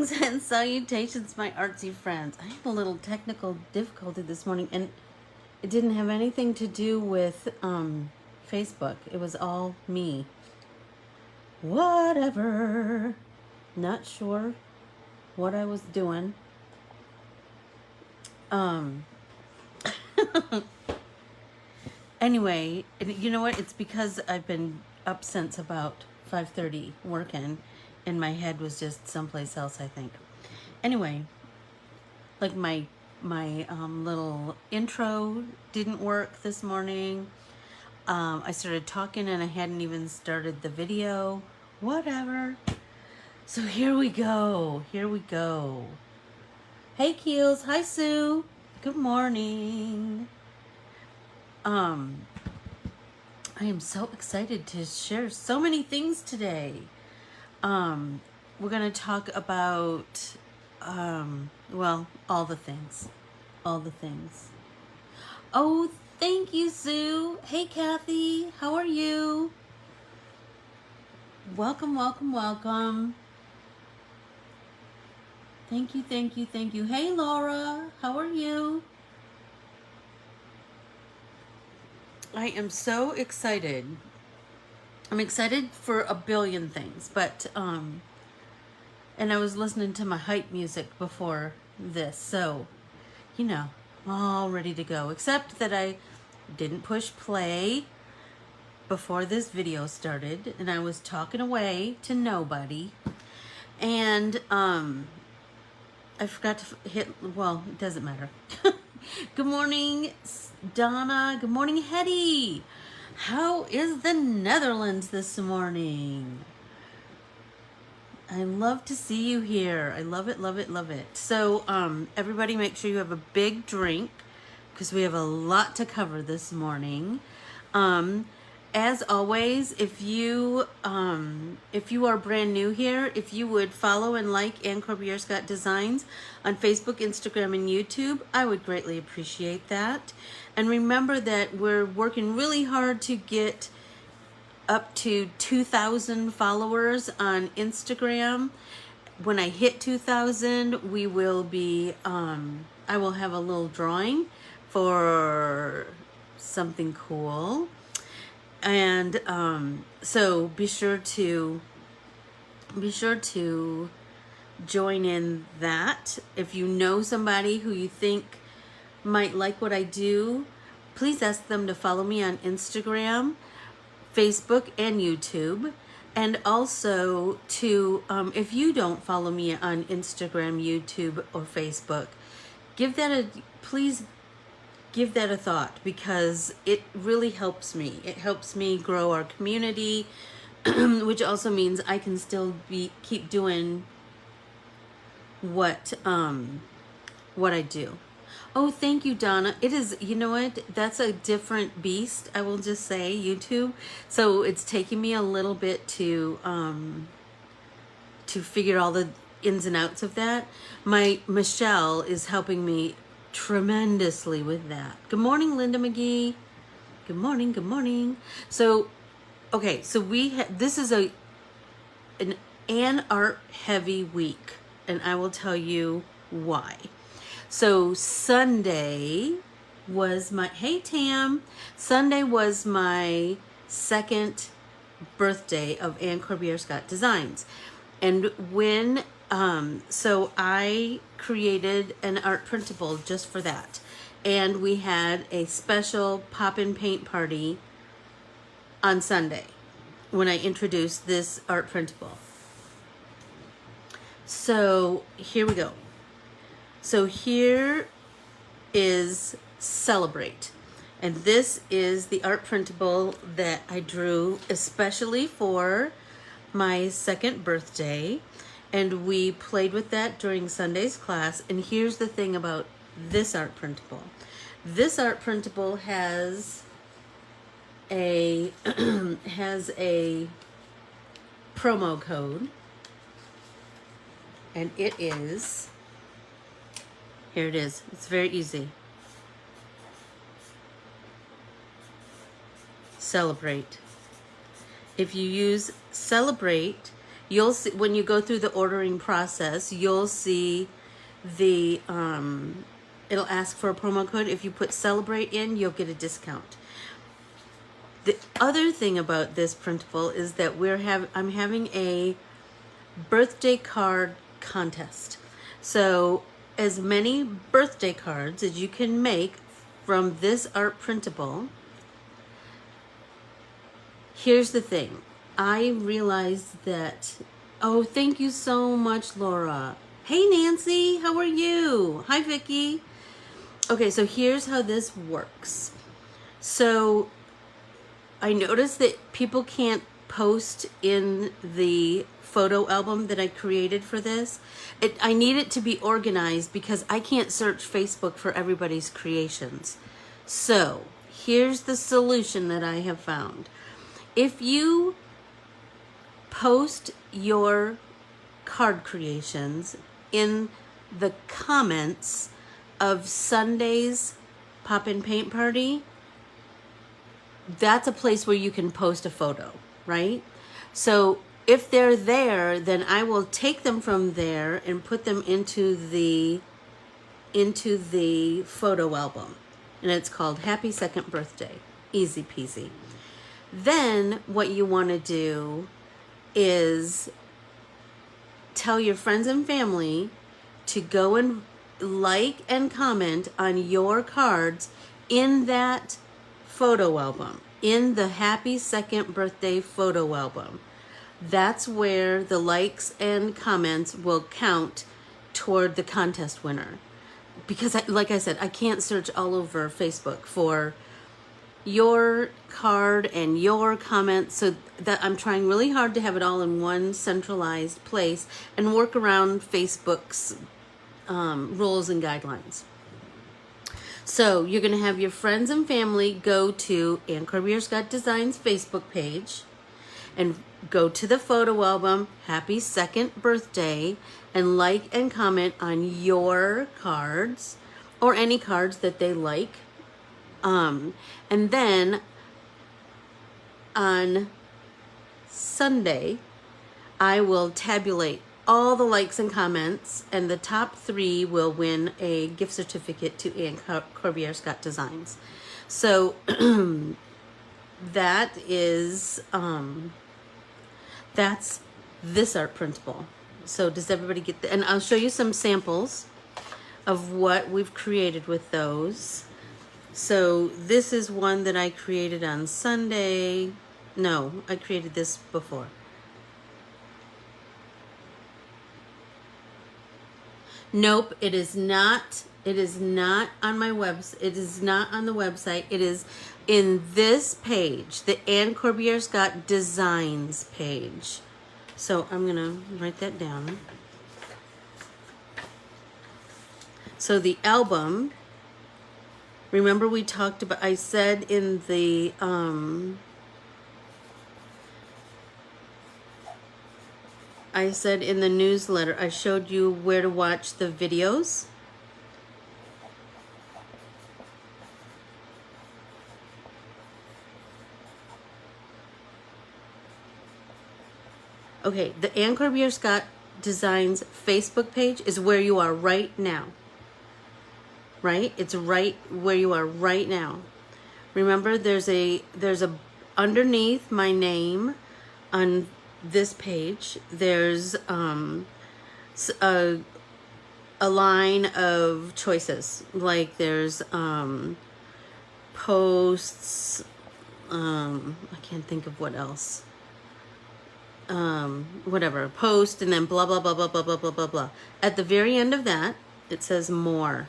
Greetings and salutations, my artsy friends. I had a little technical difficulty this morning, and it didn't have anything to do with Facebook. It was all me. Whatever. Not sure what I was doing. Anyway, you know what? It's because I've been up since about 5:30 working, and my head was just someplace else, I think. Anyway, like my little intro didn't work this morning. I started talking and I hadn't even started the video. Whatever. So here we go. Here we go. Hey Keels. Hi Sue. Good morning. I am so excited to share so many things today. We're going to talk about, well, all the things. All the things. Oh, thank you, Sue. Hey, Kathy. How are you? Welcome, welcome, welcome. Thank you, thank you, thank you. Hey, Laura. How are you? I am so excited. I'm excited for a billion things, but, and I was listening to my hype music before this, so, you know, all ready to go, except that I didn't push play before this video started, and I was talking away to nobody, and, I forgot to hit, well, it doesn't matter. Good morning, Donna. Good morning, Hetty. How is the Netherlands this morning? I love to see you here. I love it, love it, love it. So, everybody make sure you have a big drink because we have a lot to cover this morning. As always, if you are brand new here, if you would follow and like Ann Corbiere-Scott Designs on Facebook, Instagram, and YouTube, I would greatly appreciate that. And remember that we're working really hard to get up to 2,000 followers on Instagram. When I hit 2,000, we will be, I will have a little drawing for something cool. And so be sure to join in that. If you know somebody who you think might like what I do, please ask them to follow me on Instagram, Facebook, and YouTube. And also to, if you don't follow me on Instagram, YouTube, or Facebook, please give that a thought, because it really helps me. It helps me grow our community, which also means I can still keep doing what I do. Oh, thank you, Donna. It is, you know what? That's a different beast, I will just say, YouTube. So it's taking me a little bit to figure all the ins and outs of that. Michelle is helping me tremendously with that. Good morning, Linda McGee. Good morning, good morning. So, okay, so this is an art heavy week, and I will tell you why. So Sunday was hey Tam, Sunday was my second birthday of Ann Corbiere-Scott Designs. And when, so I created an art printable just for that. And we had a special pop-in paint party on Sunday when I introduced this art printable. So here we go. So here is Celebrate. And this is the art printable that I drew especially for my second birthday. And we played with that during Sunday's class. And here's the thing about this art printable. This art printable has a promo code. And it is, here it is. It's very easy. Celebrate. If you use Celebrate, you'll see when you go through the ordering process, you'll see the it'll ask for a promo code. If you put celebrate in, you'll get a discount. The other thing about this printable is that I'm having a birthday card contest. So as many birthday cards as you can make from this art printable. Here's the thing. I realized that, oh, thank you so much, Laura. Hey, Nancy, how are you? Hi, Vicky. Okay, so here's how this works. So I noticed that people can't post in the photo album that I created for this. I need it to be organized because I can't search Facebook for everybody's creations. So here's the solution that I have found. If you post your card creations in the comments of Sunday's Pop-In Paint Party, that's a place where you can post a photo, right? So if they're there, then I will take them from there and put them into the photo album. And it's called Happy Second Birthday. Easy peasy. Then what you want to do is tell your friends and family to go and like and comment on your cards in that photo album, in the Happy Second Birthday photo album. That's where the likes and comments will count toward the contest winner. Because like I said, I can't search all over Facebook for your card and your comments, so that I'm trying really hard to have it all in one centralized place and work around Facebook's rules and guidelines. So you're going to have your friends and family go to Corbiere-Scott Designs Facebook page and go to the photo album, Happy Second Birthday, and like and comment on your cards or any cards that they like. And then on Sunday, I will tabulate all the likes and comments, and the top 3 will win a gift certificate to Corbiere-Scott Designs. So that is that's this art printable. So does everybody get and I'll show you some samples of what we've created with those. So this is one that I created on Sunday. No, I created this before. Nope, it is not. It is not on my website. It is not on the website. It is in this page, the Corbiere-Scott Designs page. So I'm going to write that down. So the album, remember we talked about, I said in the, newsletter, I showed you where to watch the videos. Okay, the Corbiere-Scott Designs Facebook page is where you are right now. Right? It's right where you are right now. Remember, there's a underneath my name on this page, there's a line of choices. Like there's posts, I can't think of what else. Whatever, post, and then blah, blah, blah, blah, blah, blah, blah, blah, blah. At the very end of that, it says more.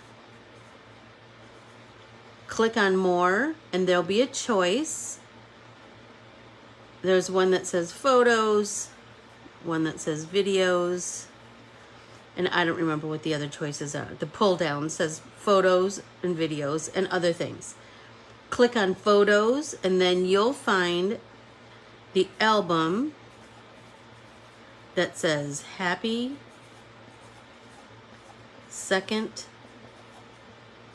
Click on more, and there'll be a choice. There's one that says photos, one that says videos, and I don't remember what the other choices are. The pull down says photos and videos and other things. Click on photos, and then you'll find the album that says Happy Second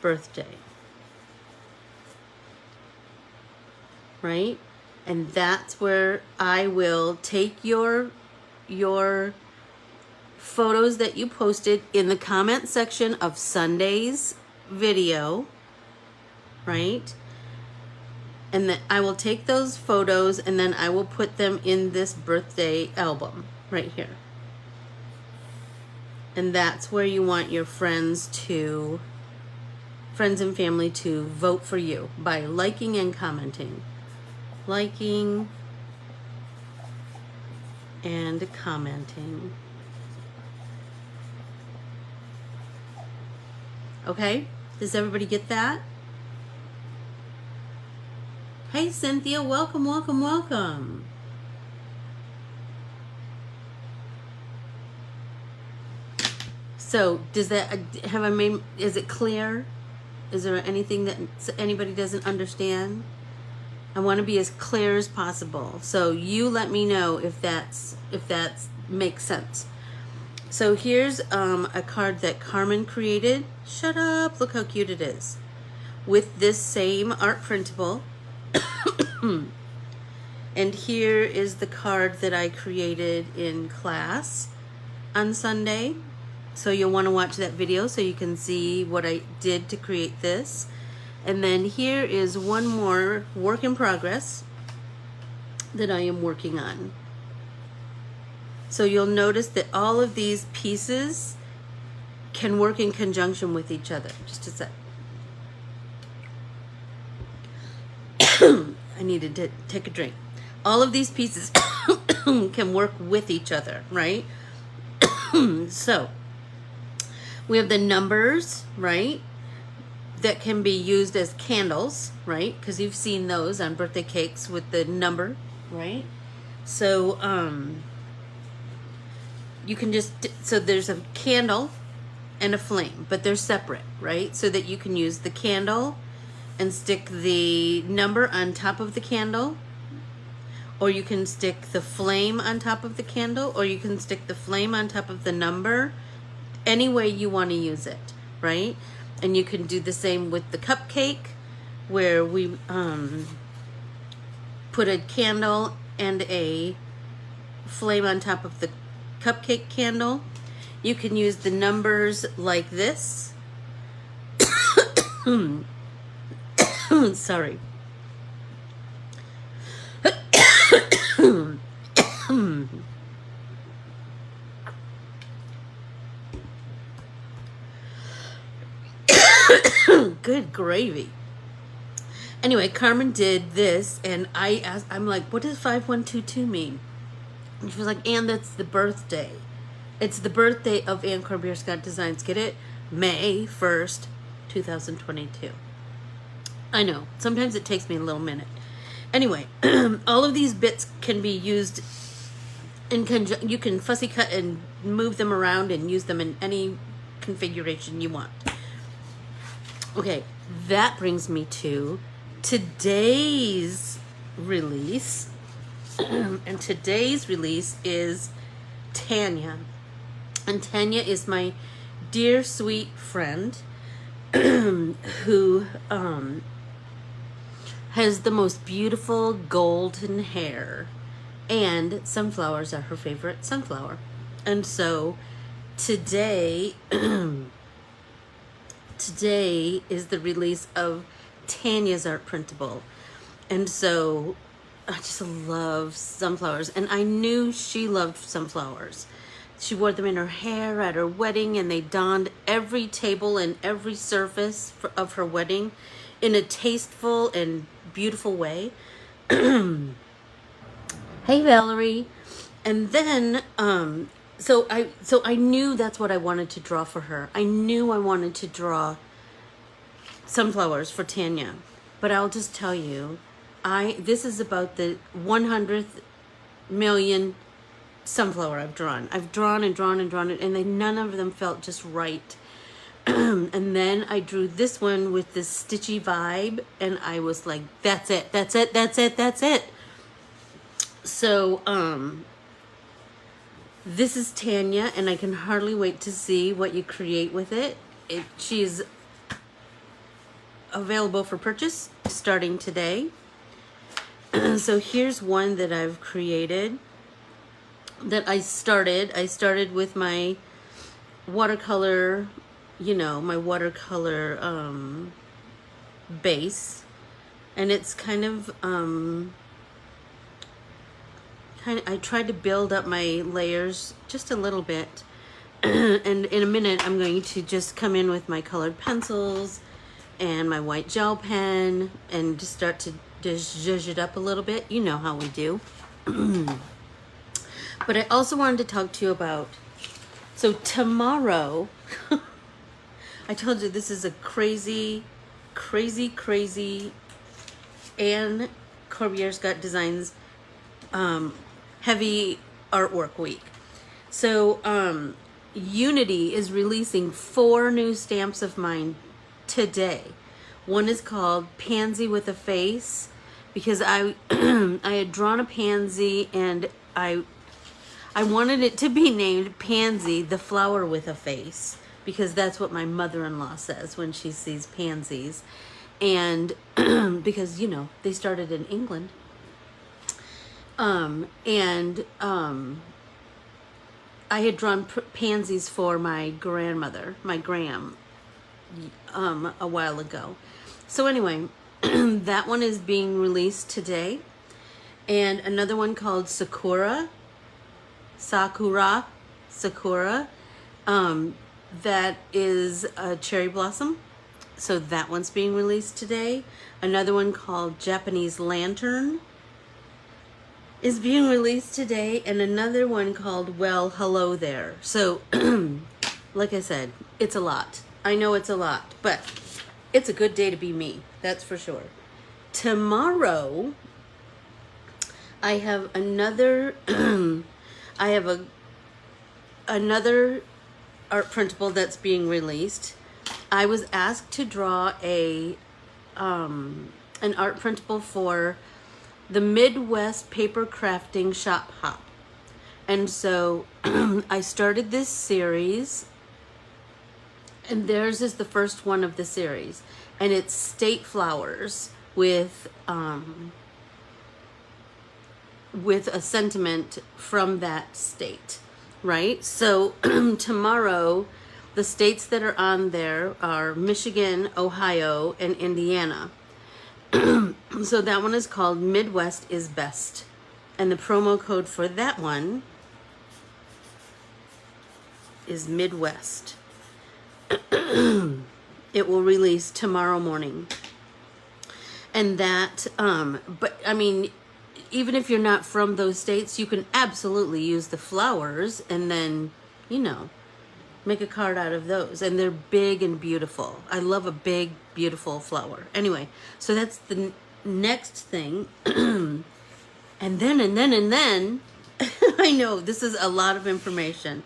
Birthday. Right? And that's where I will take your your photos that you posted in the comment section of Sunday's video, right? And then I will take those photos and then I will put them in this birthday album right here. And that's where you want your friends and family to vote for you by liking and commenting. Liking and commenting. Okay? Does everybody get that? Hey Cynthia, welcome, welcome, welcome. So, is it clear? Is there anything that anybody doesn't understand? I want to be as clear as possible. So you let me know if that makes sense. So here's a card that Carmen created. Shut up, look how cute it is. With this same art printable. And here is the card that I created in class on Sunday. So you'll want to watch that video so you can see what I did to create this. And then here is one more work in progress that I am working on. So you'll notice that all of these pieces can work in conjunction with each other. Just a sec. I needed to take a drink. All of these pieces can work with each other, right? So we have the numbers, right? That can be used as candles, right? Because you've seen those on birthday cakes with the number, right? So you can so there's a candle and a flame, but they're separate, right? So that you can use the candle and stick the number on top of the candle, or you can stick the flame on top of the candle, or you can stick the flame on top of the number, any way you want to use it, right? And you can do the same with the cupcake, where we put a candle and a flame on top of the cupcake candle. You can use the numbers like this. Sorry. Good gravy. Anyway, Carmen did this, and I'm like, what does 5122 mean? And she was like, Anne, that's the birthday. It's the birthday of Anne Corbiere-Scott Designs. Get it? May 1st, 2022. I know. Sometimes it takes me a little minute. Anyway, all of these bits can be used in conjunction. You can fussy cut and move them around and use them in any configuration you want. Okay, that brings me to today's release. And today's release is Tanya. And Tanya is my dear, sweet friend who has the most beautiful golden hair. And sunflowers are her favorite sunflower. And so today... Today is the release of Tanya's art printable. And so I just love sunflowers. And I knew she loved sunflowers. She wore them in her hair at her wedding, and they donned every table and every surface of her wedding in a tasteful and beautiful way. Hey, Valerie. And then, So I knew that's what I wanted to draw for her. I knew I wanted to draw sunflowers for Tanya. But I'll just tell you, this is about the 100th million sunflower I've drawn. I've drawn and drawn and drawn it, and none of them felt just right. And then I drew this one with this stitchy vibe, and I was like, that's it, that's it, that's it, that's it. So, this is Tanya, and I can hardly wait to see what you create with it. She's available for purchase starting today. So here's one that I've created that I started. I started with my watercolor, you know, my watercolor base, and it's kind of I tried to build up my layers just a little bit. And in a minute I'm going to just come in with my colored pencils and my white gel pen and just start to just zhuzh it up a little bit. You know how we do. But I also wanted to talk to you about, so tomorrow, I told you this is a crazy, crazy, crazy and Corbiere-Scott Designs heavy artwork week. So Unity is releasing 4 new stamps of mine today. One is called Pansy with a Face, because I I had drawn a pansy and I wanted it to be named Pansy, the flower with a face, because that's what my mother-in-law says when she sees pansies. And because, you know, they started in England. I had drawn pansies for my grandmother, my gram, a while ago. So anyway, that one is being released today. And another one called Sakura, that is a cherry blossom. So that one's being released today. Another one called Japanese Lantern is being released today, and another one called Well, Hello There. So, like I said, it's a lot. I know it's a lot, but it's a good day to be me. That's for sure. Tomorrow, I have another, another art printable that's being released. I was asked to draw an art printable for the Midwest Paper Crafting Shop Hop. And so I started this series, and theirs is the first one of the series, and it's state flowers with a sentiment from that state, right? So tomorrow, the states that are on there are Michigan, Ohio, and Indiana. So that one is called Midwest is Best. And the promo code for that one is Midwest. It will release tomorrow morning. And that, but I mean, even if you're not from those states, you can absolutely use the flowers and then, you know, make a card out of those. And they're big and beautiful. I love a big, beautiful flower. Anyway, so that's the next thing. and then, I know this is a lot of information.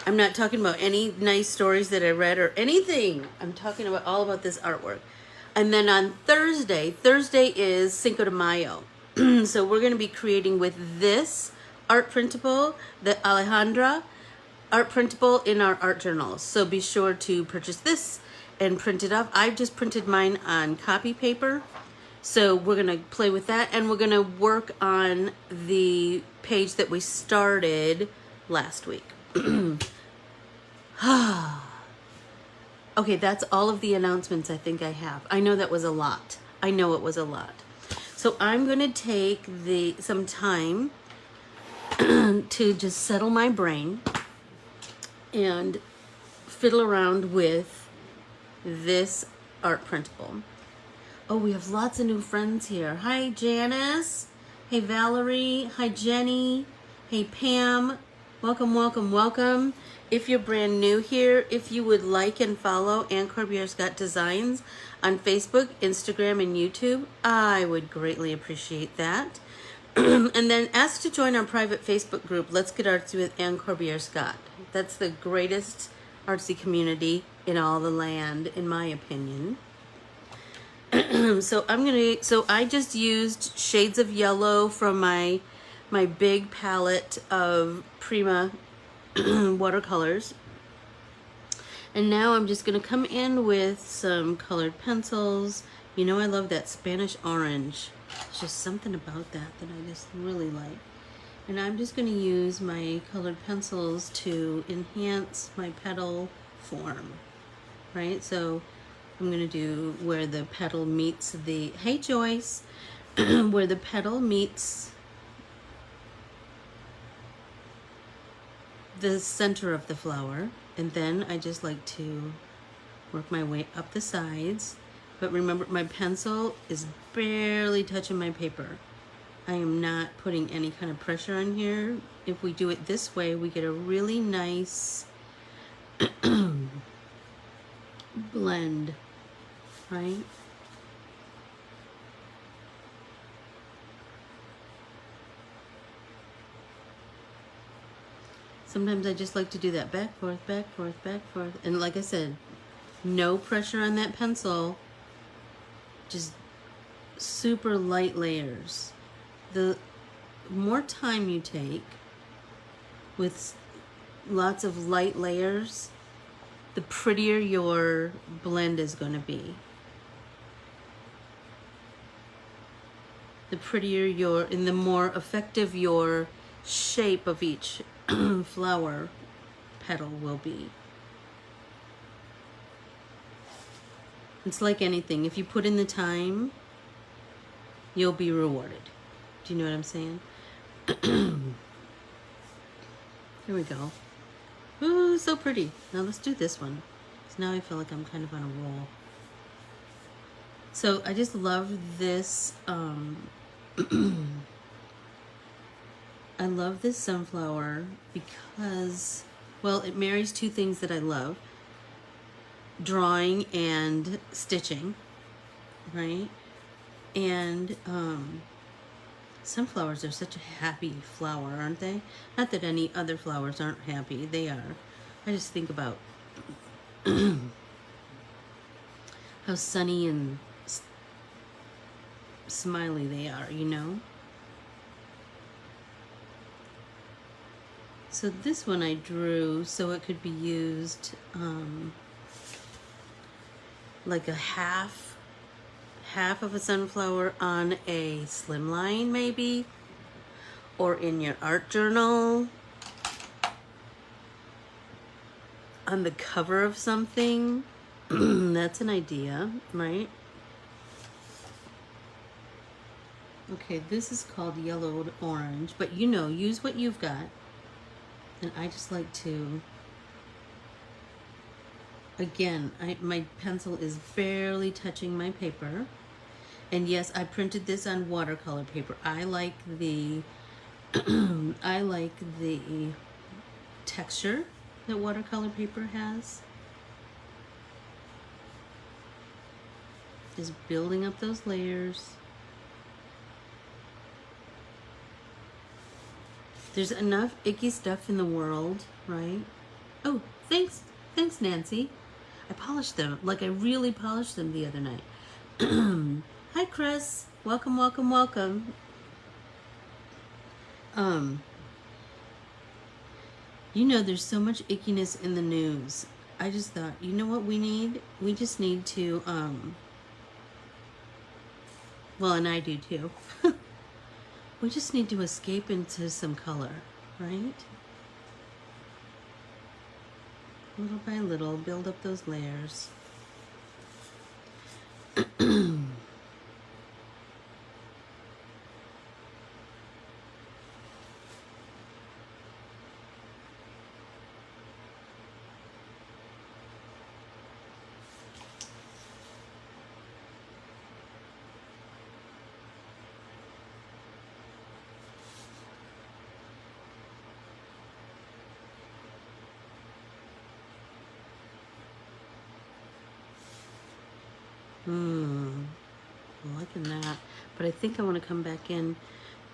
I'm not talking about any nice stories that I read or anything. I'm talking about all about this artwork. And then on Thursday is Cinco de Mayo. So we're going to be creating with this art printable, the Alejandra art printable, in our art journals. So be sure to purchase this and print it up. I've just printed mine on copy paper. So we're going to play with that, and we're going to work on the page that we started last week. Okay, that's all of the announcements I think I have. I know that was a lot. I know it was a lot. So I'm going to take some time to just settle my brain and fiddle around with this art printable. Oh, we have lots of new friends here. Hi, Janice. Hey, Valerie. Hi, Jenny. Hey, Pam. Welcome, welcome, welcome. If you're brand new here, if you would like and follow Ann Corbiere-Scott Designs on Facebook, Instagram, and YouTube, I would greatly appreciate that. And then ask to join our private Facebook group, Let's Get Artsy with Ann Corbiere-Scott. That's the greatest artsy community in all the land, in my opinion. So I just used shades of yellow from my big palette of Prima watercolors. And now I'm just going to come in with some colored pencils. You know, I love that Spanish orange. There's just something about that I just really like. And I'm just going to use my colored pencils to enhance my petal form, right? So I'm going to do where the petal meets the, hey Joyce, where the petal meets the center of the flower. And then I just like to work my way up the sides. But remember, my pencil is barely touching my paper. I am not putting any kind of pressure on here. If we do it this way, we get a really nice blend, right? Sometimes I just like to do that back, forth, back, forth, back, forth. And like I said, no pressure on that pencil, just super light layers. The more time you take with lots of light layers, the prettier your blend is going to be. The prettier your, and the more effective your shape of each flower petal will be. It's like anything. If you put in the time, you'll be rewarded. Do you know what I'm saying? Here we go. Ooh, so pretty. Now let's do this one. So now I feel like I'm kind of on a roll. So I just love this. I love this sunflower because, well, it marries two things that I love. Drawing and stitching, right? And sunflowers are such a happy flower, aren't they? Not that any other flowers aren't happy, they are. I just think about how sunny and smiley they are, you know? So this one I drew so it could be used like a half of a sunflower on a slimline maybe, or in your art journal, on the cover of something. That's an idea, right? Okay, this is called yellowed orange, but you know, use what you've got. And I just like to, again, my pencil is barely touching my paper. And yes, I printed this on watercolor paper. I like the I like the texture that watercolor paper has. Just building up those layers. There's enough icky stuff in the world, right? Oh, thanks, Nancy. I polished them, like I really polished them the other night. Hi, Chris. Welcome, welcome, welcome. You know, there's so much ickiness in the news. I just thought, you know what we need? We just need to, well, and I do too. We just need to escape into some color, right? Little by little, build up those layers. I'm liking that, but I think I want to come back in.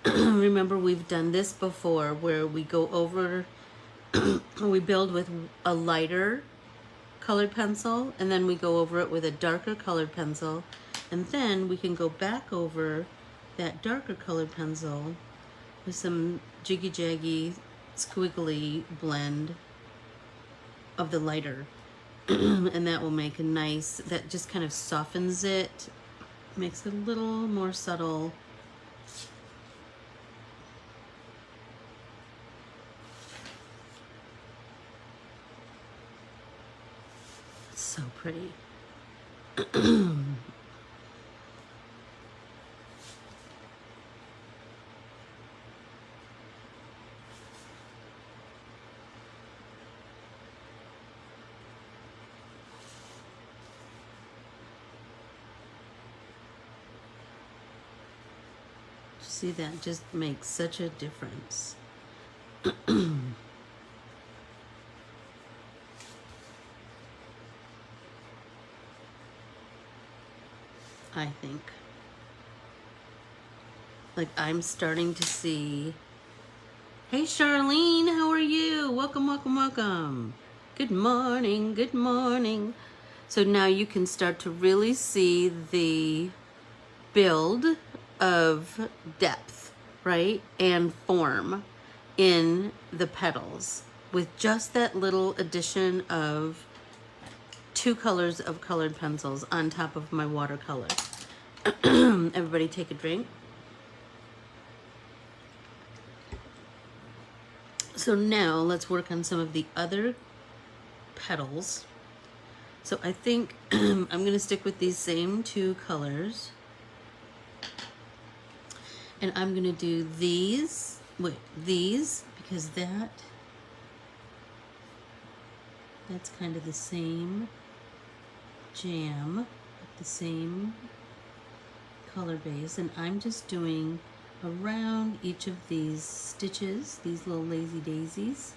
Remember, we've done this before where we go over, we build with a lighter colored pencil, and then we go over it with a darker colored pencil, and then we can go back over that darker colored pencil with some jiggy-jaggy, squiggly blend of the lighter. And that will make a nice, that just kind of softens it, makes it a little more subtle. So pretty. See, that just makes such a difference. I think. Like, I'm starting to see. Hey, Charlene, how are you? Welcome, welcome, welcome. Good morning, good morning. So now you can start to really see the build of depth, right? And form in the petals with just that little addition of 2 colors of colored pencils on top of my watercolor. Everybody take a drink. So now let's work on some of the other petals. So I think I'm going to stick with these same 2 colors. And I'm going to do these, because that's kind of the same jam, the same color base. And I'm just doing around each of these stitches, these little lazy daisies,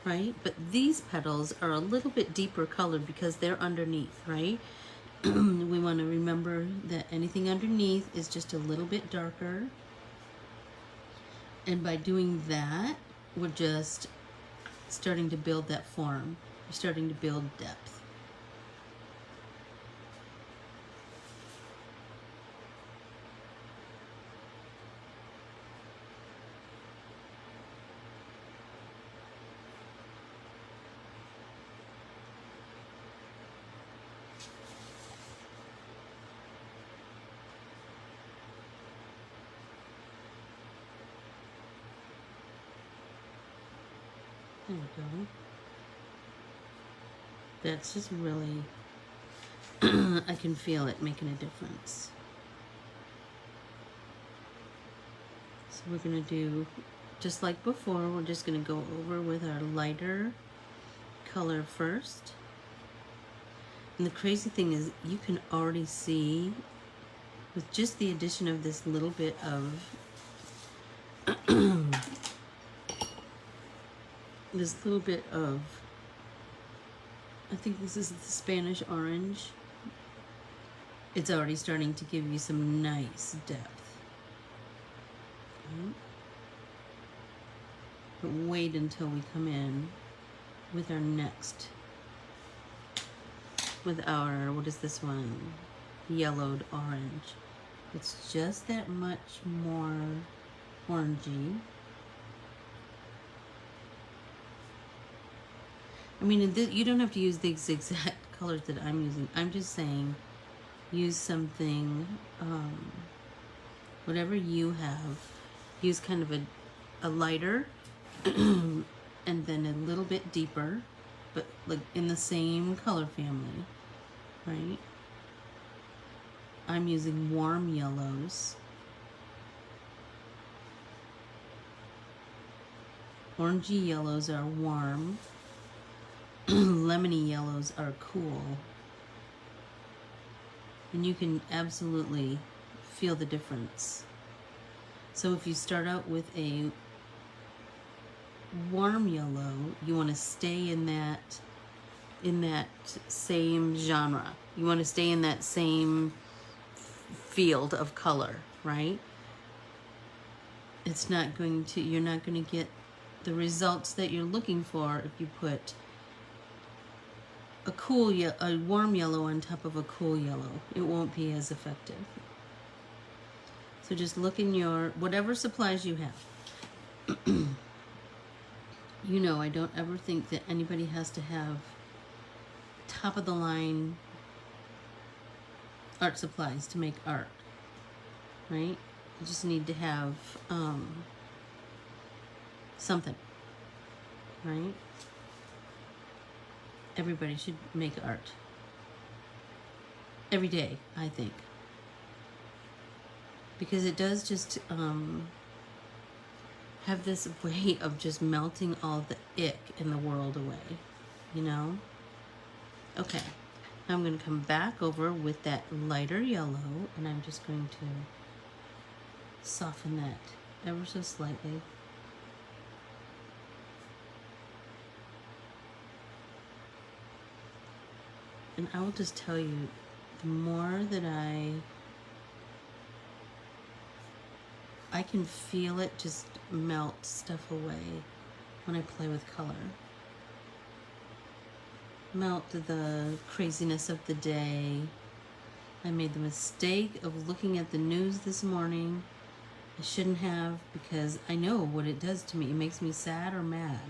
right? But these petals are a little bit deeper colored because they're underneath, right? We want to remember that anything underneath is just a little bit darker. And by doing that, we're just starting to build that form. We're starting to build depth. There we go. That's just really, I can feel it making a difference. So we're going to do, just like before, we're just going to go over with our lighter color first. And the crazy thing is you can already see with just the addition of this little bit of I think this is the Spanish orange. It's already starting to give you some nice depth. Okay. But wait until we come in with our next, with our, what is this one? Yellowed orange. It's just that much more orangey. I mean, you don't have to use the exact colors that I'm using. I'm just saying, use something, whatever you have. Use kind of a lighter and then a little bit deeper, but like in the same color family, right? I'm using warm yellows. Orangey yellows are warm. Lemony yellows are cool. And you can absolutely feel the difference. So if you start out with a warm yellow, you want to stay in that same genre. You want to stay in that same field of color, right? It's not going to, you're not going to get the results that you're looking for if you put a warm yellow on top of a cool yellow. It won't be as effective. So just look in your, whatever supplies you have. You know, I don't ever think that anybody has to have top of the line art supplies to make art, right? You just need to have something, right? Everybody should make art. Every day, I think. Because it does just have this way of just melting all the ick in the world away, you know? Okay, I'm going to come back over with that lighter yellow, and I'm just going to soften that ever so slightly. And I will just tell you, the more that I can feel it just melt stuff away when I play with color. Melt the craziness of the day. I made the mistake of looking at the news this morning. I shouldn't have, because I know what it does to me. It makes me sad or mad.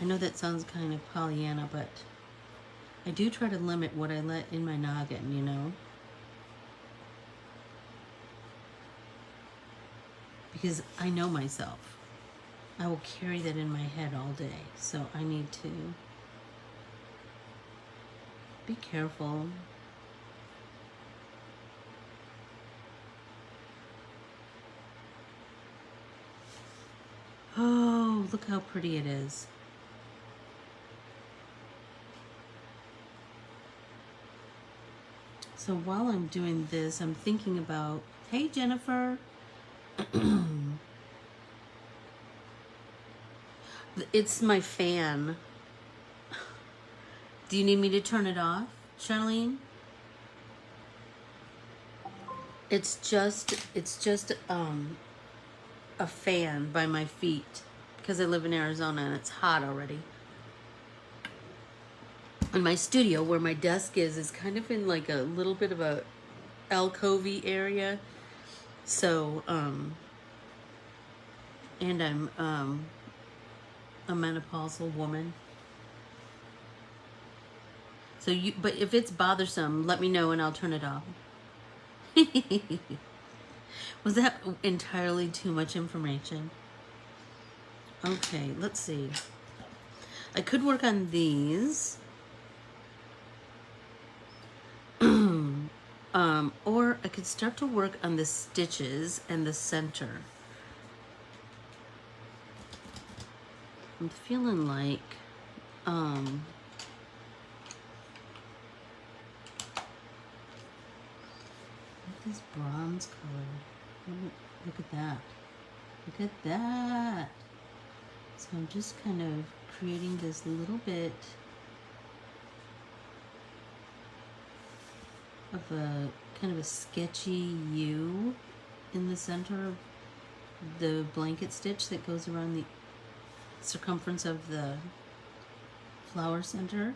I know that sounds kind of Pollyanna, but I do try to limit what I let in my noggin, you know? Because I know myself. I will carry that in my head all day. So I need to be careful. Oh, look how pretty it is. So while I'm doing this, I'm thinking about, hey Jennifer, it's my fan. Do you need me to turn it off, Charlene? It's just a fan by my feet because I live in Arizona and it's hot already. And my studio where my desk is kind of in like a little bit of a alcovey area. So, and I'm a menopausal woman. So but if it's bothersome, let me know and I'll turn it off. Was that entirely too much information? Okay, let's see. I could work on these. Or I could start to work on the stitches and the center. I'm feeling like this bronze color. Look at that. Look at that. So I'm just kind of creating this little bit of a kind of a sketchy U in the center of the blanket stitch that goes around the circumference of the flower center.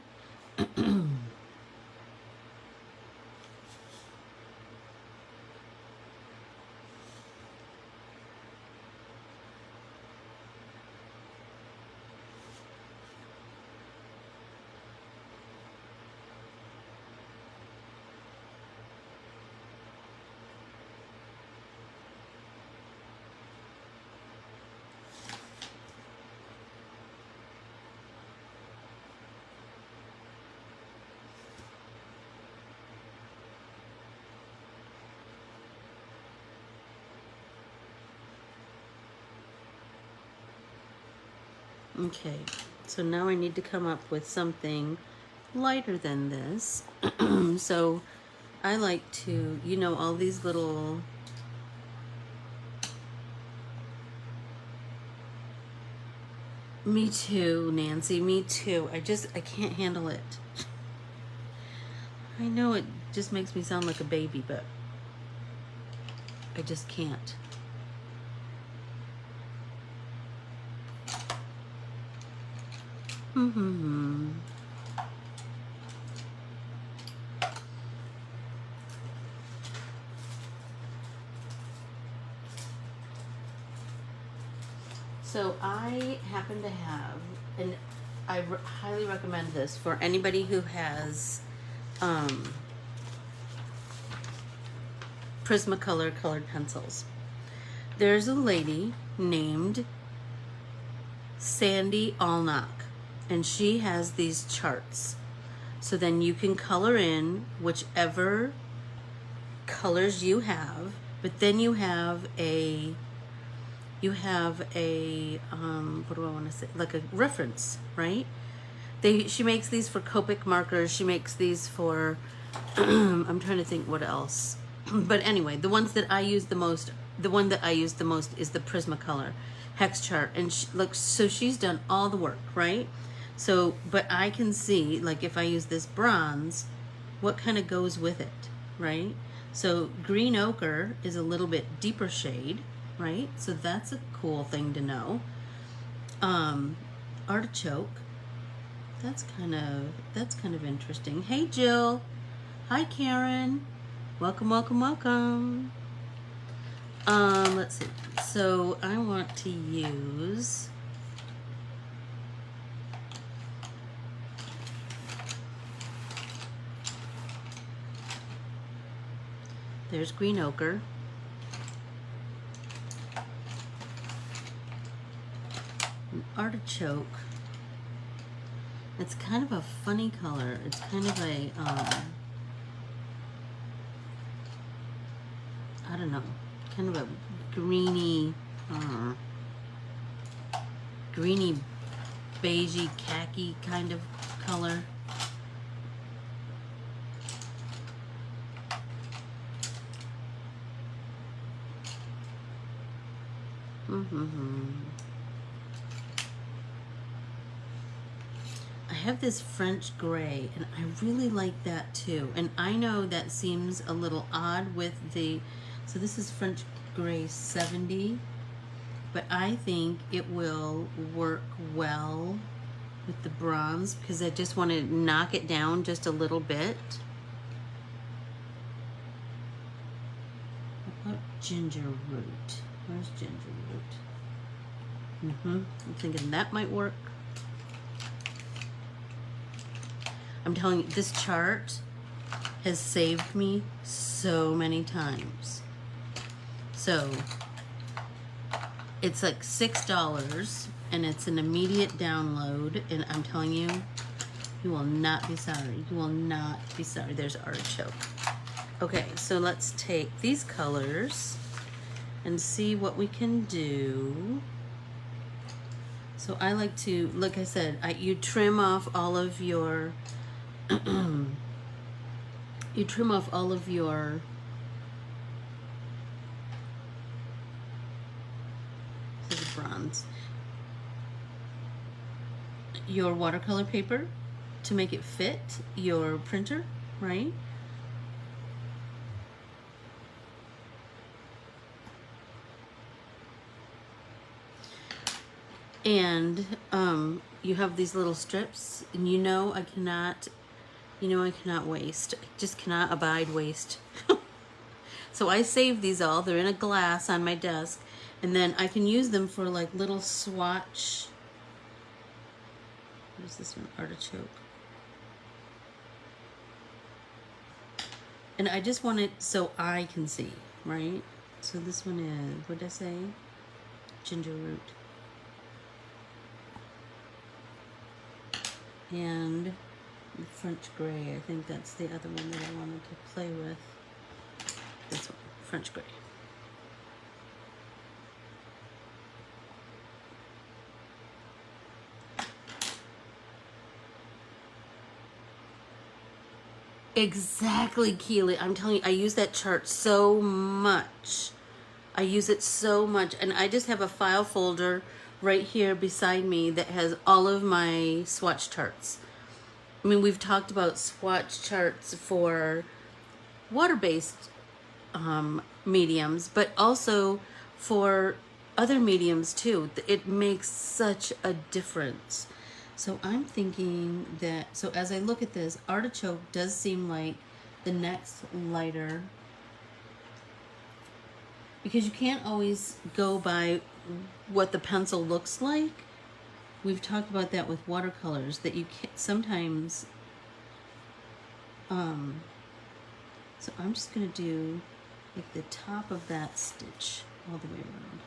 Okay, so now I need to come up with something lighter than this. So I like to, you know, all these little me too, Nancy, me too. I can't handle it. I know it just makes me sound like a baby, but I just can't. So I happen to have, and I highly recommend this for anybody who has Prismacolor colored pencils. There's a lady named Sandy Allnock, and she has these charts. So then you can color in whichever colors you have, but then you have a what do I want to say, like a reference, right? She makes these for Copic markers. She makes these for I'm trying to think what else. But anyway, the one that I use the most is the Prismacolor hex chart. And look, so she's done all the work, right? So, but I can see, like, if I use this bronze, what kind of goes with it, right? So green ochre is a little bit deeper shade, right? So that's a cool thing to know. Artichoke, that's kind of interesting. Hey Jill, hi Karen, welcome, welcome, welcome. Let's see. So I want to use there's green ochre. An artichoke. It's kind of a funny color. It's kind of a I don't know, kind of a greeny, greeny, beigey, khaki kind of color. I have this French gray, and I really like that too. And I know that seems a little odd with the, so this is French gray 70, but I think it will work well with the bronze because I just want to knock it down just a little bit. What about ginger root? Where's ginger root? I'm thinking that might work. I'm telling you, this chart has saved me so many times. So it's like $6 and it's an immediate download, and I'm telling you, you will not be sorry. You will not be sorry. There's artichoke. Okay, so let's take these colors and see what we can do. So I like to, like I said, you trim off all of your you trim off all of your this is bronze, your watercolor paper to make it fit your printer, right? And you have these little strips, and I cannot waste. I just cannot abide waste. So I save these all. They're in a glass on my desk, and then I can use them for like little swatch. What is this one? Artichoke. And I just want it so I can see, right? So this one is, what did I say? Ginger root. And the French gray, I think that's the other one that I wanted to play with. This one, French gray. Exactly, Keely. I'm telling you, I use that chart so much. I use it so much. And I just have a file folder right here beside me that has all of my swatch charts. I mean, we've talked about swatch charts for water-based mediums, but also for other mediums too. It makes such a difference. So I'm thinking that, so as I look at this, artichoke does seem like the next lighter, because you can't always go by what the pencil looks like. We've talked about that with watercolors, that you can't sometimes, so I'm just going to do like the top of that stitch all the way around.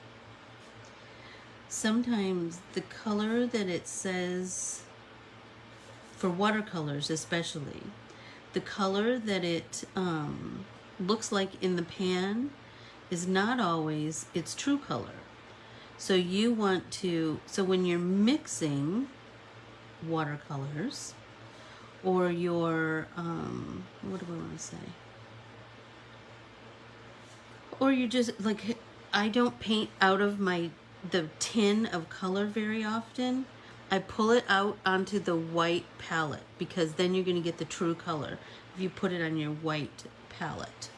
Sometimes the color that it says for watercolors especially, the color that it looks like in the pan is not always its true color. So you want to, so when you're mixing watercolors, or your, what do I want to say? Or you just, like, I don't paint out of the tin of color very often. I pull it out onto the white palette, because then you're going to get the true color if you put it on your white palette.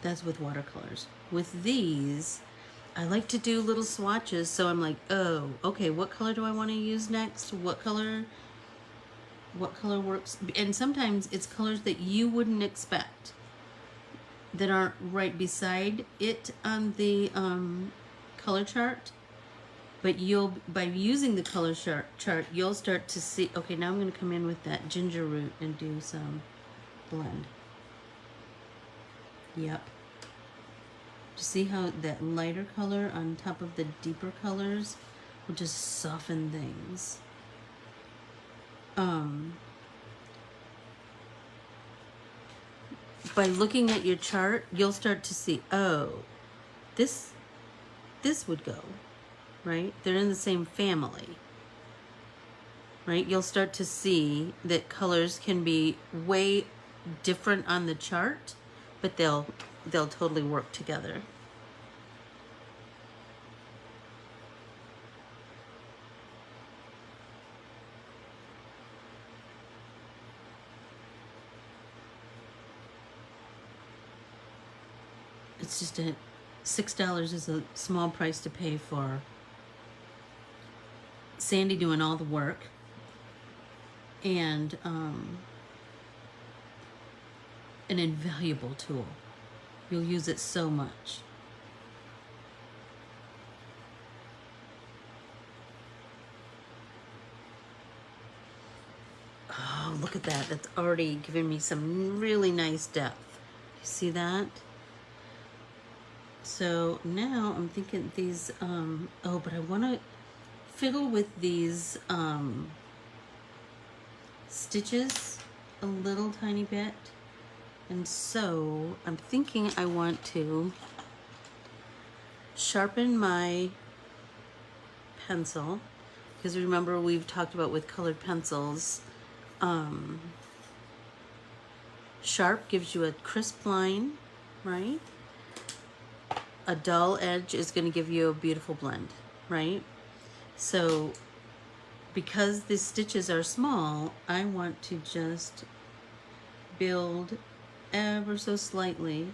That's with watercolors. With these, I like to do little swatches, so I'm like, oh, okay, what color do I want to use next? What color works? And sometimes it's colors that you wouldn't expect, that aren't right beside it on the color chart. But by using the color chart, you'll start to see, okay, now I'm going to come in with that ginger root and do some blend. Yep. See how that lighter color on top of the deeper colors will just soften things. By looking at your chart, you'll start to see, oh, this would go, right? They're in the same family, right? You'll start to see that colors can be way different on the chart, but they'll totally work together. It's just $6 is a small price to pay for Sandy doing all the work, and an invaluable tool. You'll use it so much. Oh, look at that. That's already giving me some really nice depth. You see that? So now I'm thinking these, oh, but I want to fiddle with these stitches a little tiny bit. And so I'm thinking I want to sharpen my pencil, because remember we've talked about with colored pencils, sharp gives you a crisp line, right? A dull edge is going to give you a beautiful blend, right? So because the stitches are small, I want to just build ever so slightly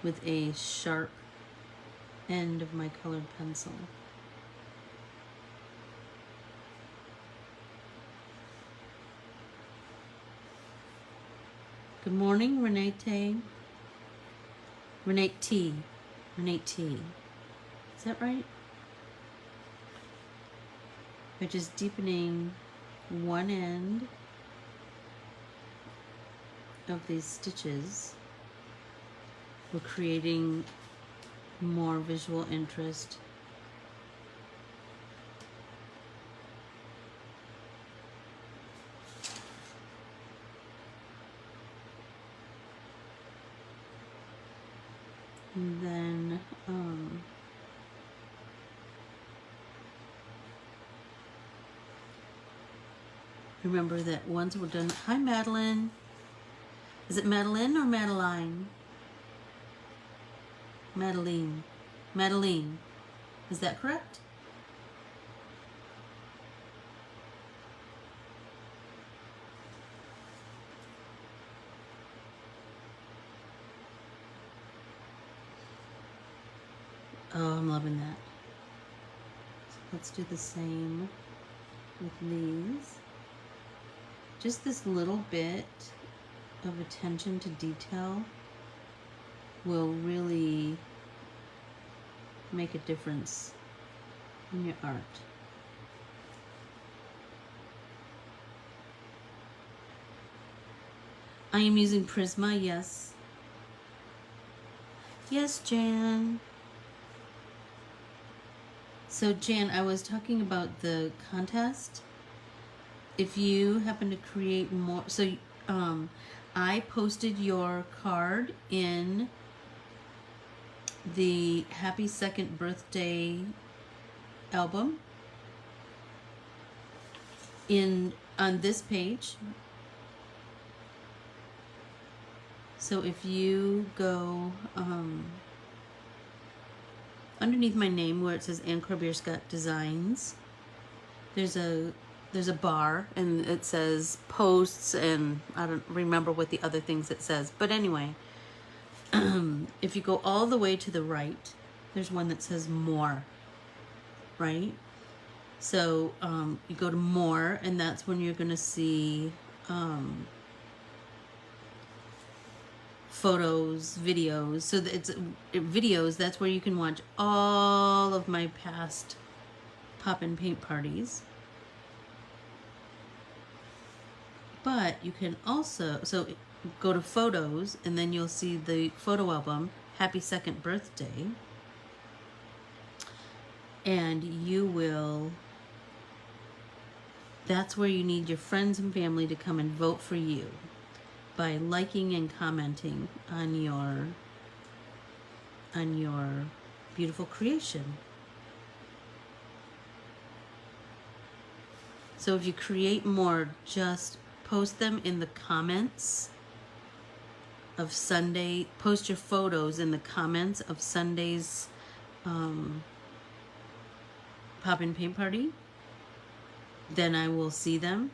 with a sharp end of my colored pencil. Good morning, Renate. Renate T. Renate T. Is that right? By just deepening one end of these stitches, we're creating more visual interest. And then remember that once we're done, hi Madeline. Is it Madeline or Madeline? Madeline. Madeline. Is that correct? Oh, I'm loving that. So let's do the same with these. Just this little bit of attention to detail will really make a difference in your art. I am using Prisma, yes. Yes, Jan. So, Jan, I was talking about the contest. If you happen to create more, so I posted your card in the Happy Second Birthday album on this page. So if you go underneath my name where it says Ann Corbiere-Scott Designs, there's a bar and it says posts, and I don't remember what the other things it says. But anyway, if you go all the way to the right, there's one that says more, right? So you go to more, and that's when you're going to see photos, videos. So it's videos, that's where you can watch all of my past pop and paint parties. But you can also, so go to photos, and then you'll see the photo album, Happy Second Birthday. And you will, that's where you need your friends and family to come and vote for you by liking and commenting on your beautiful creation. So if you create more, just post them in the comments of Sunday. Post your photos in the comments of Sunday's pop and paint party. Then I will see them.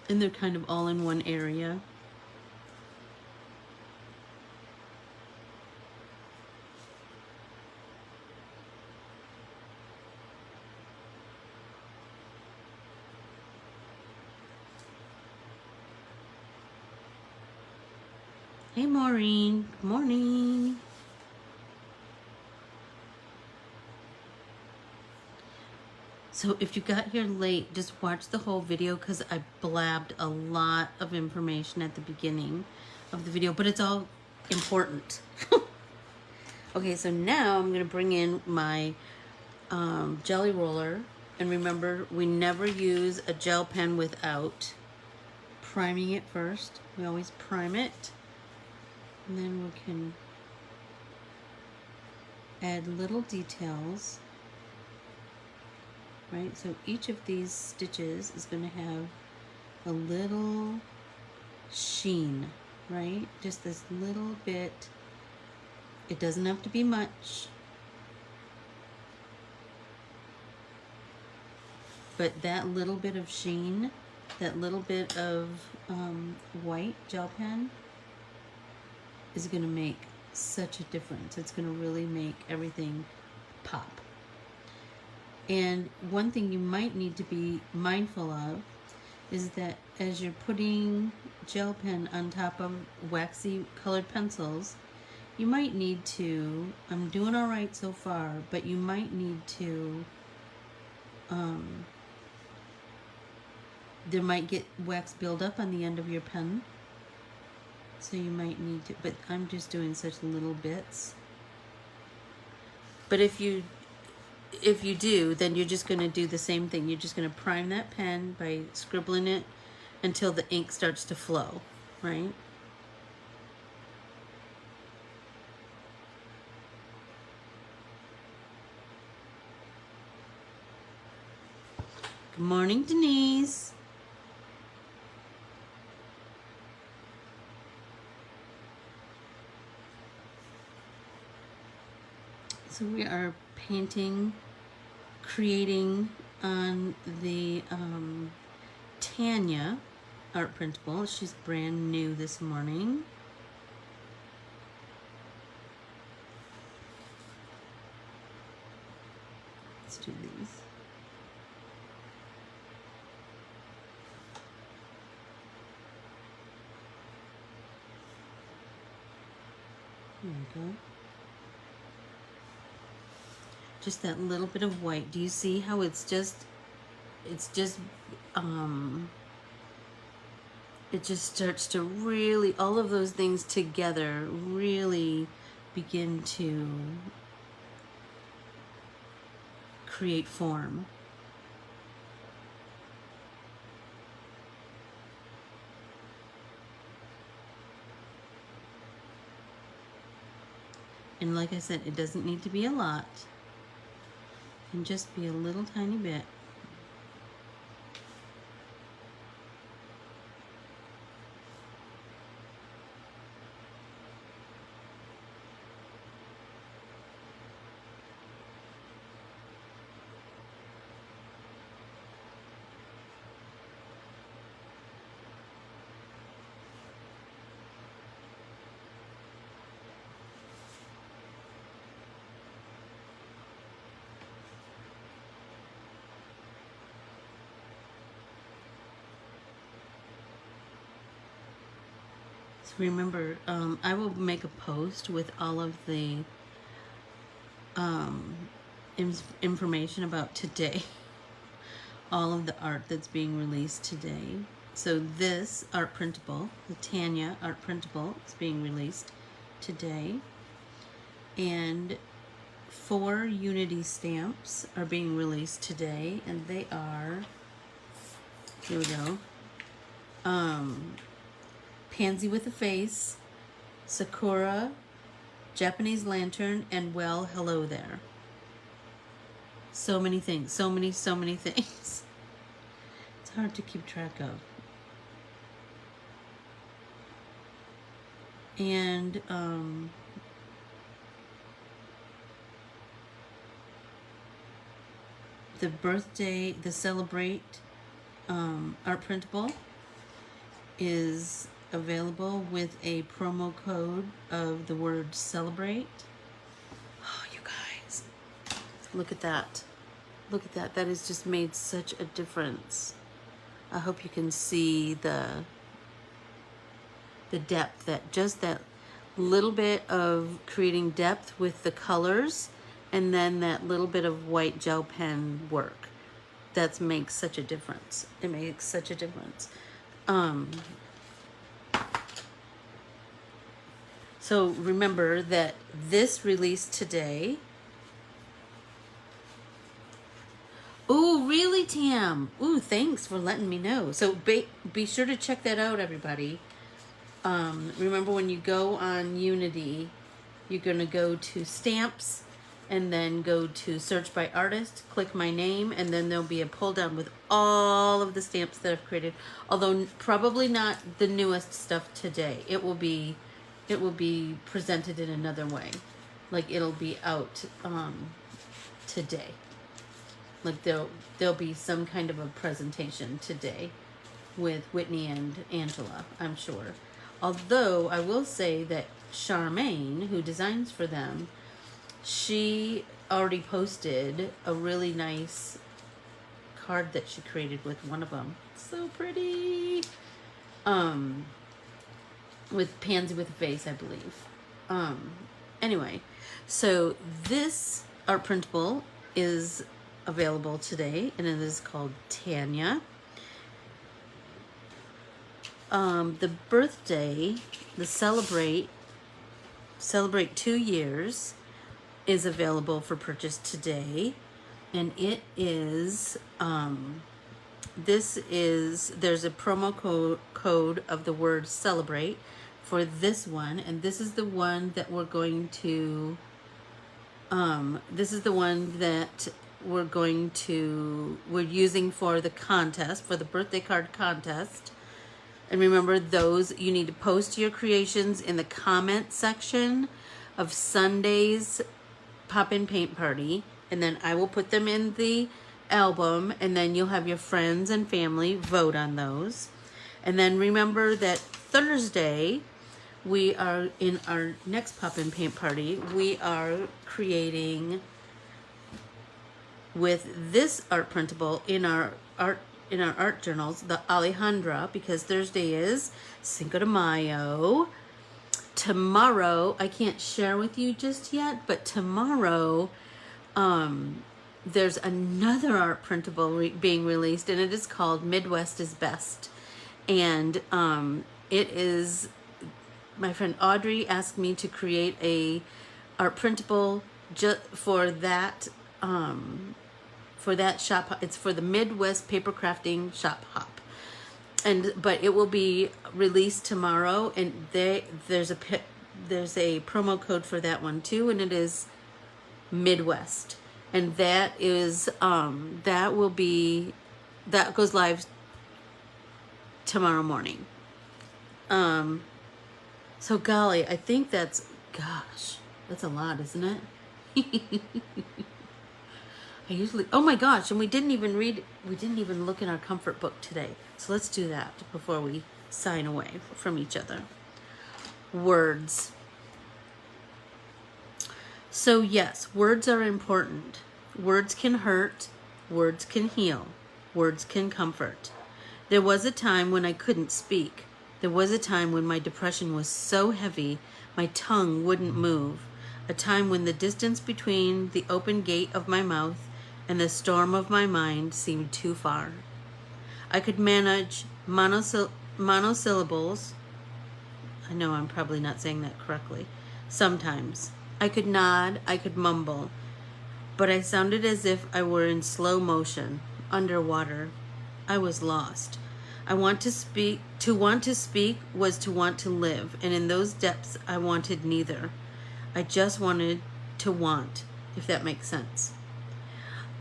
And they're kind of all in one area. Hey Maureen, good morning. So if you got here late, just watch the whole video because I blabbed a lot of information at the beginning of the video, but it's all important. Okay, so now I'm going to bring in my jelly roller. And remember, we never use a gel pen without priming it first. We always prime it. And then we can add little details. Right, so each of these stitches is going to have a little sheen, right? Just this little bit. It doesn't have to be much, but that little bit of sheen, that little bit of white gel pen is going to make such a difference. It's going to really make everything pop. And one thing you might need to be mindful of is that as you're putting gel pen on top of waxy colored pencils, you might need to, I'm doing all right so far, but you might need to, there might get wax buildup on the end of your pen. So you might need to, but I'm just doing such little bits. But if you do, then you're just going to do the same thing. You're just going to prime that pen by scribbling it until the ink starts to flow, right? Good morning, Denise. So we are painting, creating on the Tanya art printable. She's brand new this morning. Let's do these. There we go. Just that little bit of white. Do you see how it's just it just starts to really, all of those things together really begin to create form. And like I said, it doesn't need to be a lot. It can just be a little tiny bit. So remember, I will make a post with all of the information about today, all of the art that's being released today. So this art printable, the Tanya art printable, is being released today. And 4 Unity stamps are being released today, and they are, here we go, Pansy with a Face, Sakura, Japanese Lantern, and Well, Hello There. So many things, so many things. It's hard to keep track of. And the birthday, the Celebrate art printable is available with a promo code of the word celebrate. Oh, you guys, look at that. Look at that. That has just made such a difference. I hope you can see the depth, that just that little bit of creating depth with the colors, and then that little bit of white gel pen work. That makes such a difference. It makes such a difference. So remember that this released today. Ooh, really, Tam? Ooh, thanks for letting me know. So be sure to check that out, everybody. Remember, when you go on Unity, you're going to go to Stamps, and then go to Search by Artist, click my name, and then there'll be a pull down with all of the stamps that I've created. Although probably not the newest stuff today. It will be presented in another way. Like, it'll be out today. Like, there'll be some kind of a presentation today with Whitney and Angela, I'm sure. Although I will say that Charmaine, who designs for them, she already posted a really nice card that she created with one of them. So pretty. With Pansy with a Face, I believe. Anyway, so this art printable is available today, and it is called Tanya. The birthday, the Celebrate 2 years, is available for purchase today, and it is there's a promo code of the word celebrate for this one, and this is the one that we're going to we're using for the contest, for the birthday card contest. And remember, those, you need to post your creations in the comment section of Sunday's Pop-In Paint Party, and then I will put them in the album, and then you'll have your friends and family vote on those. And then remember that Thursday, we are in our next Pop-In Paint Party, we are creating with this art printable in our art journals, the Alejandra, because Thursday is Cinco de Mayo. Tomorrow, I can't share with you just yet, but tomorrow there's another art printable being released, and it is called Midwest is Best. And it is, my friend Audrey asked me to create a art printable just for that shop. It's for the Midwest Paper Crafting Shop Hop, but it will be released tomorrow, and there's a promo code for that one too, and it is Midwest, and that is that goes live tomorrow morning. So golly, I think that's a lot, isn't it? Oh my gosh, and we didn't even look in our comfort book today. So let's do that before we sign away from each other. Words. So yes, words are important. Words can hurt, words can heal, words can comfort. There was a time when I couldn't speak. There was a time when my depression was so heavy my tongue wouldn't move. A time when the distance between the open gate of my mouth and the storm of my mind seemed too far. I could manage monosyllables. I know I'm probably not saying that correctly. Sometimes. I could nod, I could mumble, but I sounded as if I were in slow motion, underwater. I was lost. To want to speak was to want to live, and in those depths I wanted neither. I just wanted to want, if that makes sense.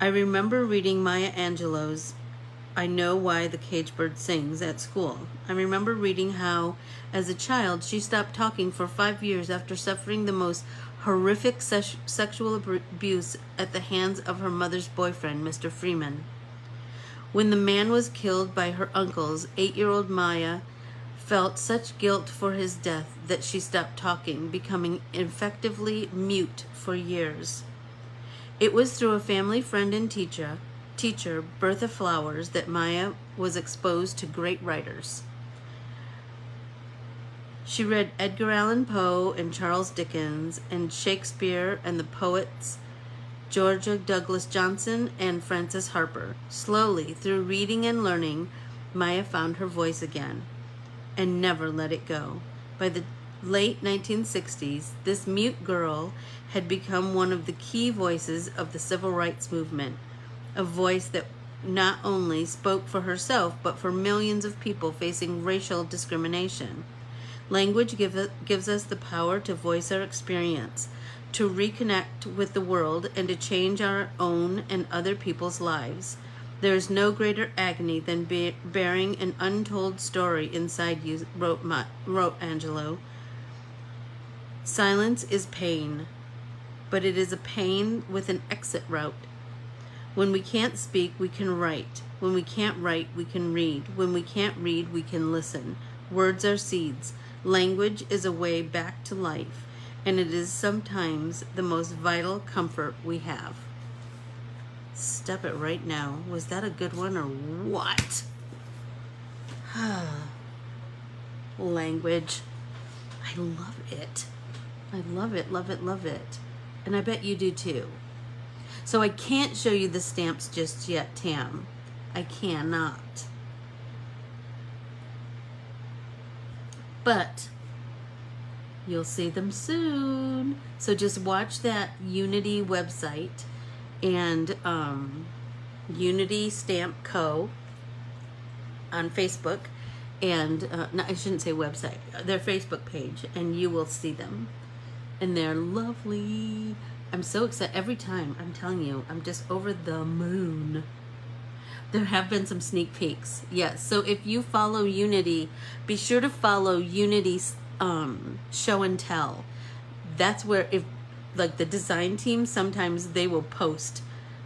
I remember reading Maya Angelou's I Know Why the Caged Bird Sings at school. I remember reading how, as a child, she stopped talking for 5 years after suffering the most horrific sexual abuse at the hands of her mother's boyfriend, Mr. Freeman. When the man was killed by her uncles, 8-year-old Maya felt such guilt for his death that she stopped talking, becoming effectively mute for years. It was through a family friend and teacher, Bertha Flowers, that Maya was exposed to great writers. She read Edgar Allan Poe and Charles Dickens and Shakespeare and the poets Georgia Douglas Johnson and Frances Harper. Slowly, through reading and learning, Maya found her voice again and never let it go. By the late 1960s, this mute girl had become one of the key voices of the civil rights movement, a voice that not only spoke for herself, but for millions of people facing racial discrimination. Language gives us the power to voice our experience, to reconnect with the world, and to change our own and other people's lives. There is no greater agony than bearing an untold story inside you, wrote Angelou. Silence is pain, but it is a pain with an exit route. When we can't speak, we can write. When we can't write, we can read. When we can't read, we can listen. Words are seeds. Language is a way back to life, and it is sometimes the most vital comfort we have. Stop it right now. Was that a good one or what? Language. I love it. I love it, love it, love it. And I bet you do too. So I can't show you the stamps just yet, Tam. I cannot. But you'll see them soon. So just watch that Unity website and Unity Stamp Co. on Facebook. And no, I shouldn't say website, their Facebook page, and you will see them. And they're lovely. I'm so excited every time. I'm telling you, I'm just over the moon. There have been some sneak peeks. Yes. So if you follow Unity, be sure to follow Unity's show and tell. That's where, if like the design team, sometimes they will post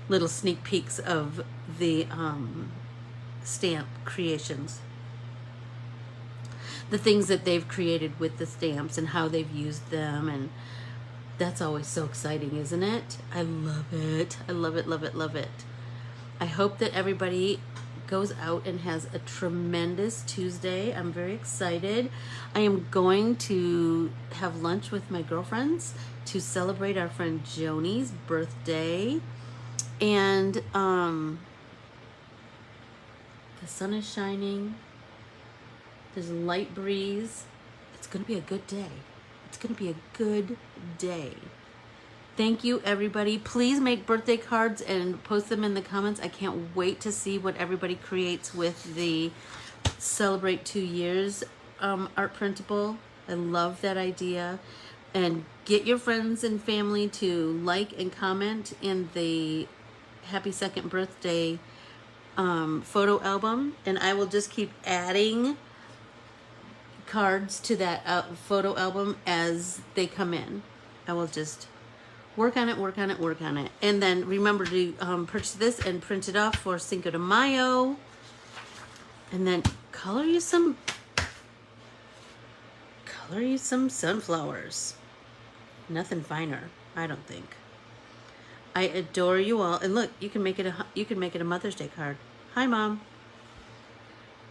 little sneak peeks of the stamp creations. The things that they've created with the stamps and how they've used them, and that's always so exciting, isn't it? I love it. I love it, love it, love it. I hope that everybody goes out and has a tremendous Tuesday. I'm very excited. I am going to have lunch with my girlfriends to celebrate our friend Joni's birthday. And the sun is shining. There's a light breeze. It's going to be a good day. It's going to be a good day. Thank you, everybody. Please make birthday cards and post them in the comments. I can't wait to see what everybody creates with the Celebrate 2 Years art printable. I love that idea. And get your friends and family to like and comment in the happy second birthday photo album. And I will just keep adding cards to that photo album as they come in. I will just work on it, work on it, work on it. And then remember to purchase this and print it off for Cinco de Mayo. And then color you some sunflowers. Nothing finer, I don't think. I adore you all. And look, you can make it a Mother's Day card. Hi, Mom.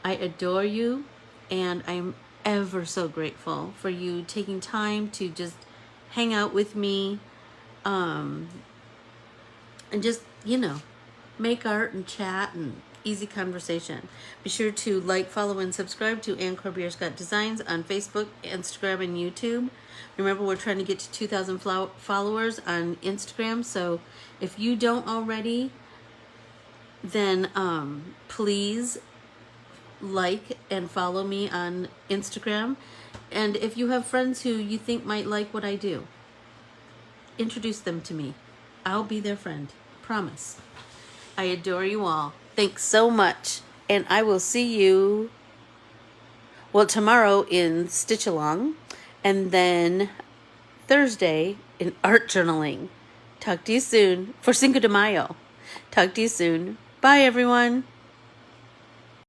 I adore you, and I'm ever so grateful for you taking time to just hang out with me, and just, make art and chat and easy conversation. Be sure to like, follow, and subscribe to Corbiere-Scott Designs on Facebook, Instagram, and YouTube. Remember, we're trying to get to 2,000 followers on Instagram, so if you don't already, then please like and follow me on Instagram. And if you have friends who you think might like what I do, introduce them to me. I'll be their friend. Promise. I adore you all. Thanks so much. And I will see you, tomorrow in Stitch Along, and then Thursday in art journaling. Talk to you soon for Cinco de Mayo. Talk to you soon. Bye, everyone.